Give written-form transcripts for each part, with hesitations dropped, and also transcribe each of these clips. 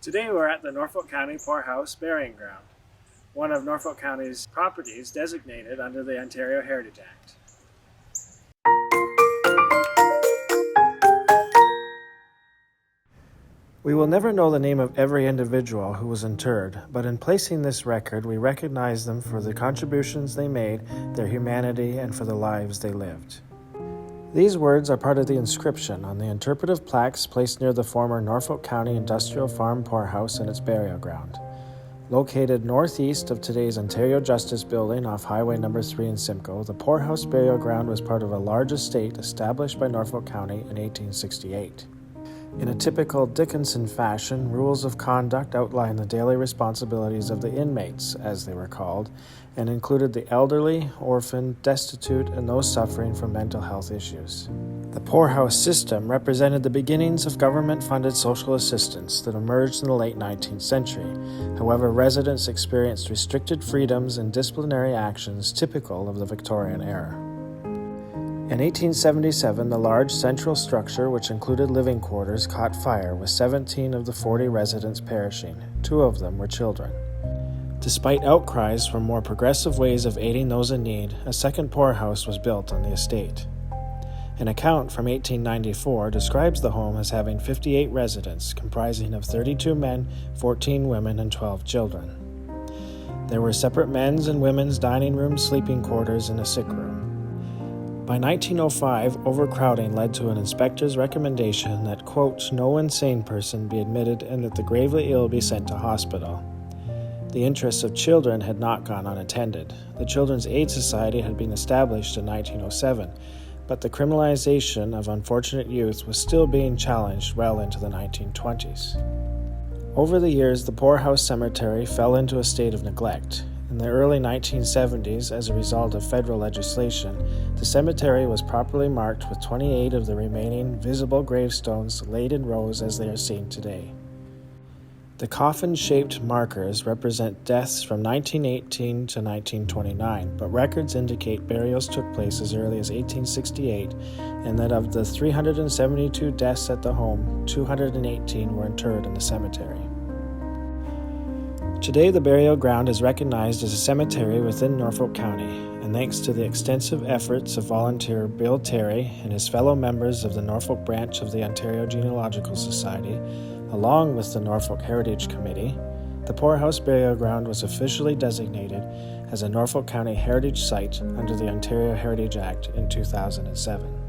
Today we're at the Norfolk County Poorhouse Burying Ground, one of Norfolk County's properties designated under the Ontario Heritage Act. We will never know the name of every individual who was interred, but in placing this record, we recognize them for the contributions they made, their humanity, and for the lives they lived. These words are part of the inscription on the interpretive plaques placed near the former Norfolk County Industrial Farm Poorhouse and its burial ground. Located northeast of today's Ontario Justice Building off Highway No. 3 in Simcoe, the Poorhouse Burial Ground was part of a large estate established by Norfolk County in 1868. In a typical Dickinson fashion, rules of conduct outline the daily responsibilities of the inmates, as they were called, and included the elderly, orphaned, destitute, and those suffering from mental health issues. The poorhouse system represented the beginnings of government-funded social assistance that emerged in the late 19th century. However, residents experienced restricted freedoms and disciplinary actions typical of the Victorian era. In 1877, the large central structure, which included living quarters, caught fire, with 17 of the 40 residents perishing. 2 of them were children. Despite outcries for more progressive ways of aiding those in need, a second poorhouse was built on the estate. An account from 1894 describes the home as having 58 residents, comprising of 32 men, 14 women, and 12 children. There were separate men's and women's dining rooms, sleeping quarters, and a sick room. By 1905, overcrowding led to an inspector's recommendation that, quote, no insane person be admitted and that the gravely ill be sent to hospital. The interests of children had not gone unattended. The Children's Aid Society had been established in 1907, but the criminalization of unfortunate youth was still being challenged well into the 1920s. Over the years, the Poorhouse Cemetery fell into a state of neglect. In the early 1970s, as a result of federal legislation, the cemetery was properly marked with 28 of the remaining visible gravestones laid in rows as they are seen today. The coffin-shaped markers represent deaths from 1918 to 1929, but records indicate burials took place as early as 1868, and that of the 372 deaths at the home, 218 were interred in the cemetery. Today, the burial ground is recognized as a cemetery within Norfolk County, and thanks to the extensive efforts of volunteer Bill Terry and his fellow members of the Norfolk branch of the Ontario Genealogical Society, along with the Norfolk Heritage Committee, the Poorhouse Burial Ground was officially designated as a Norfolk County Heritage Site under the Ontario Heritage Act in 2007.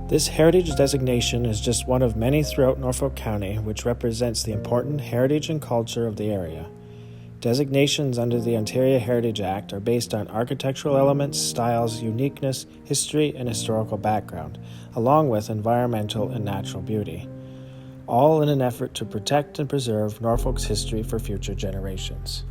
This heritage designation is just one of many throughout Norfolk County, which represents the important heritage and culture of the area. Designations under the Ontario Heritage Act are based on architectural elements, styles, uniqueness, history, and historical background, along with environmental and natural beauty, all in an effort to protect and preserve Norfolk's history for future generations.